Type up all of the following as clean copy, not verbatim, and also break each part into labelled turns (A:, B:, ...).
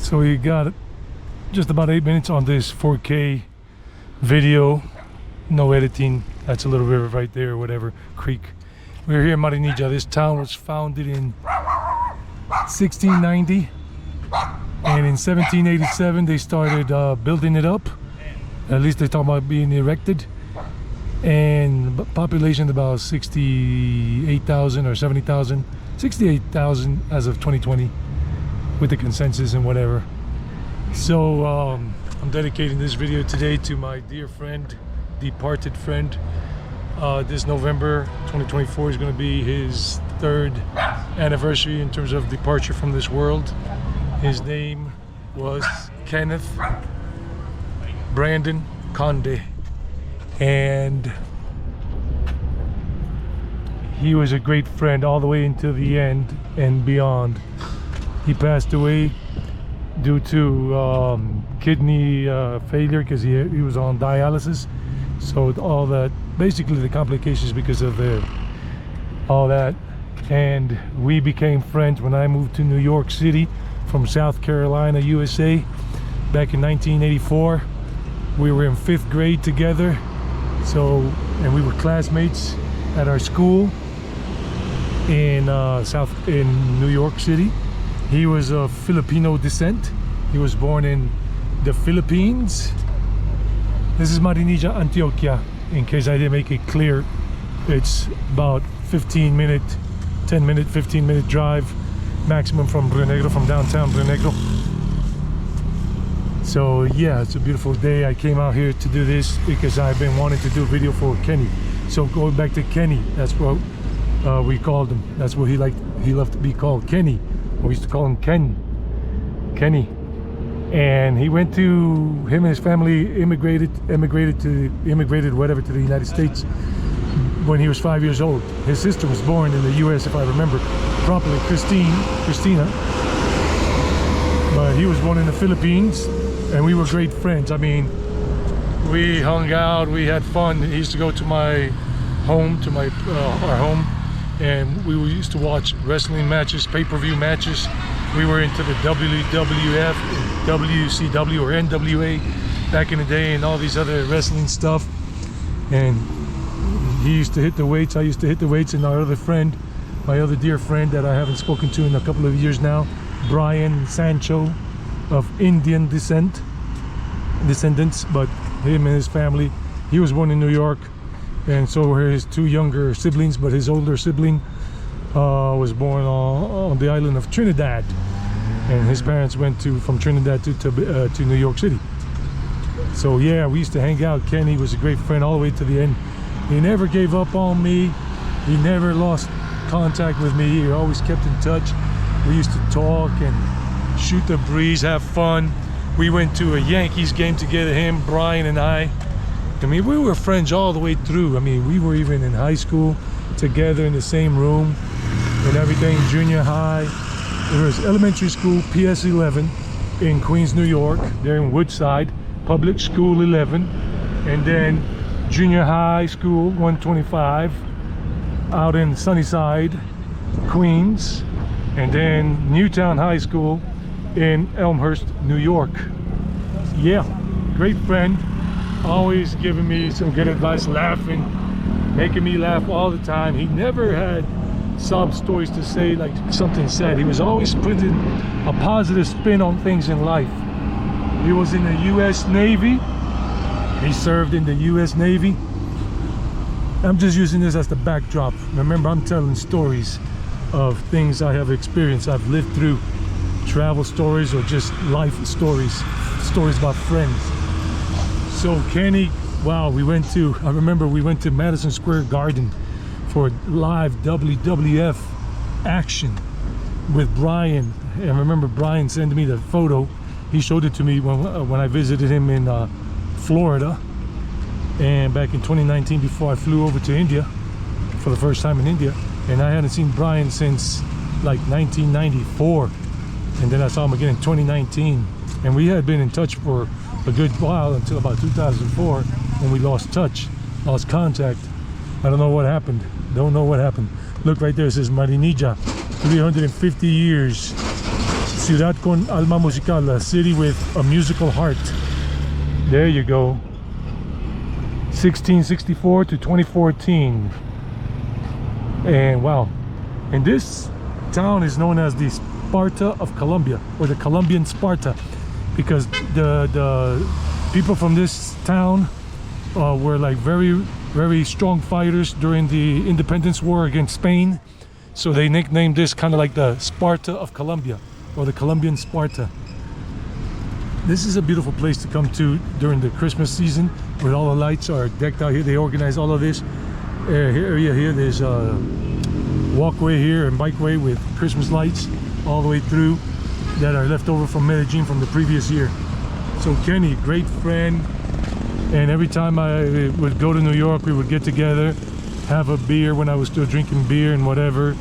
A: So we got just about 8 minutes on this 4K video, no editing. That's a little river right there, whatever, creek. We're here in Marinilla. This town was founded in 1690, and in 1787 they started building it up. At least they talk about being erected, and population about 68,000 or 70,000, 68,000 as of 2020 with the consensus and whatever. So I'm dedicating this video today to my dear friend, departed friend. This November 2024 is going to be his 3rd anniversary in terms of departure from this world. His name was Kenneth Brandon Conde, and he was a great friend all the way into the end and beyond. He passed away due to kidney failure because he was on dialysis. So all that, basically the complications because of all that. And we became friends when I moved to New York City from South Carolina, USA, back in 1984. We were in 5th grade together, and we were classmates at our school in New York City. He was of Filipino descent. He was born in the Philippines. This is Marinilla, Antioquia, in case I didn't make it clear. It's about 15 minute drive maximum from Rio Negro, from downtown Rio Negro. So yeah, it's a beautiful day. I came out here to do this because I've been wanting to do a video for Kenny. So going back to Kenny, that's what we called him. That's what he loved to be called, Kenny. We used to call him Kenny. And he went him and his family immigrated whatever to the United States when he was 5 years old. His sister was born in the US, if I remember properly, Christina. But he was born in the Philippines, and we were great friends. I mean, we hung out, we had fun. He used to go to my home, our home, and we used to watch wrestling matches, pay-per-view matches. We were into the WWF, WCW, or NWA back in the day, and all these other wrestling stuff. And he used to hit the weights, I used to hit the weights, and our other friend, my other dear friend that I haven't spoken to in a couple of years now, Brian Sancho, of Indian descendants, but him and his family, he was born in New York, and so were his 2 younger siblings, but his older sibling was born on the island of Trinidad, and his parents went from Trinidad to New York City. So yeah, we used to hang out. Kenny was a great friend all the way to the end. He never gave up on me. He never lost contact with me. He always kept in touch. We used to talk and shoot the breeze, have fun. We went to a Yankees game together, him, Brian, and I. I mean, we were friends all the way through. I mean, we were even in high school together in the same room and everything. Junior high, there was elementary school, PS 11 in Queens, New York. There in Woodside, public school 11, and then junior high school 125 out in Sunnyside, Queens, and then Newtown High School in Elmhurst, New York. Yeah, great friend, always giving me some good advice, laughing, making me laugh all the time. He never had sob stories to say, like something sad. He was always putting a positive spin on things in life. He was in the US Navy. He served in the US Navy. I'm just using this as the backdrop. Remember, I'm telling stories of things I have experienced, I've lived through, travel stories or just life stories about friends. So Kenny, wow, I remember we went to Madison Square Garden for live WWF action with Brian. And I remember Brian sending me the photo. He showed it to me when I visited him in Florida, and back in 2019, before I flew over to India for the first time in India. And I hadn't seen Brian since like 1994, and then I saw him again in 2019, and we had been in touch for a good while until about 2004 when we lost contact. I don't know what happened. Look right there, it says Marinilla, 350 years Ciudad con alma musical, a city with a musical heart. There you go. 1664 to 2014. And wow. And this town is known as the Sparta of Colombia, or the Colombian Sparta, because the people from this town were like very strong fighters during the independence war against Spain. So they nicknamed this kind of like the Sparta of Colombia, or the Colombian Sparta. This is a beautiful place to come to during the Christmas season, where all the lights are decked out here. They organize all of this area here. There's a walkway here and bikeway with Christmas lights all the way through that are left over from Medellin from the previous year. So Kenny, great friend, and every time I would go to New York, we would get together, have a beer when I was still drinking beer and whatever,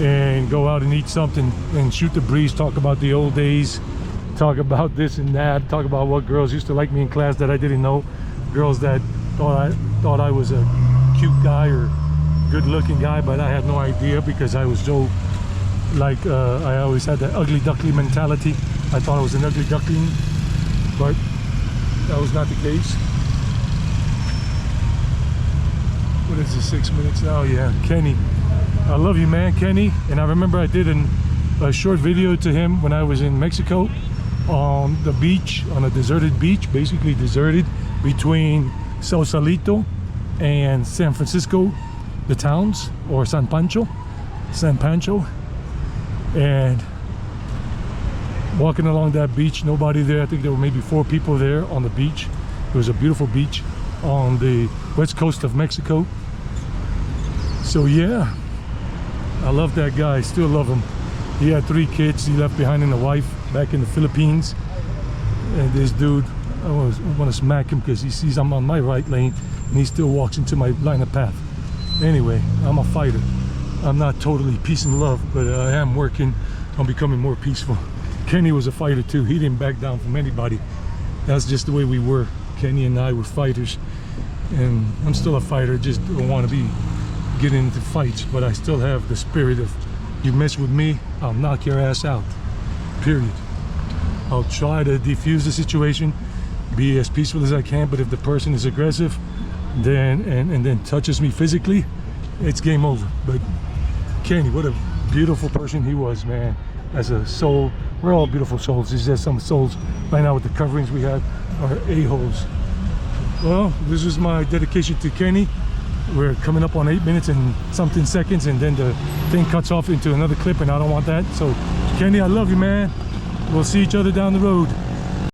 A: and go out and eat something and shoot the breeze, talk about the old days, talk about this and that, talk about what girls used to like me in class that I didn't know, girls that thought I was a cute guy or good looking guy, but I had no idea because I was so like I always had that ugly duckling mentality. I thought I was an ugly duckling, but that was not the case. What is this, 6 minutes now? Yeah, Kenny, I love you, man, Kenny. And I remember I did a short video to him when I was in Mexico on the beach, on a deserted beach, basically deserted, between Sausalito and San Francisco, the towns, or San Pancho, and walking along that beach, nobody there. I think there were maybe 4 people there on the beach. It was a beautiful beach on the west coast of Mexico. So yeah, I love that guy, still love him. He had 3 kids he left behind and a wife back in the Philippines. And this dude, I want to smack him because he sees I'm on my right lane and he still walks into my line of path. Anyway, I'm a fighter. I'm not totally peace and love, but I am working on becoming more peaceful. Kenny was a fighter too. He didn't back down from anybody. That's just the way we were. Kenny and I were fighters, and I'm still a fighter. Just don't want to be getting into fights, but I still have the spirit of, you mess with me, I'll knock your ass out, period. I'll try to defuse the situation, be as peaceful as I can, but if the person is aggressive then and then touches me physically, it's game over. But Kenny, what a beautiful person he was, man. As a soul, we're all beautiful souls. It's just some souls right now with the coverings we have are a-holes. Well, this is my dedication to Kenny. We're coming up on 8 minutes and something seconds, and then the thing cuts off into another clip, and I don't want that. So Kenny, I love you, man. We'll see each other down the road.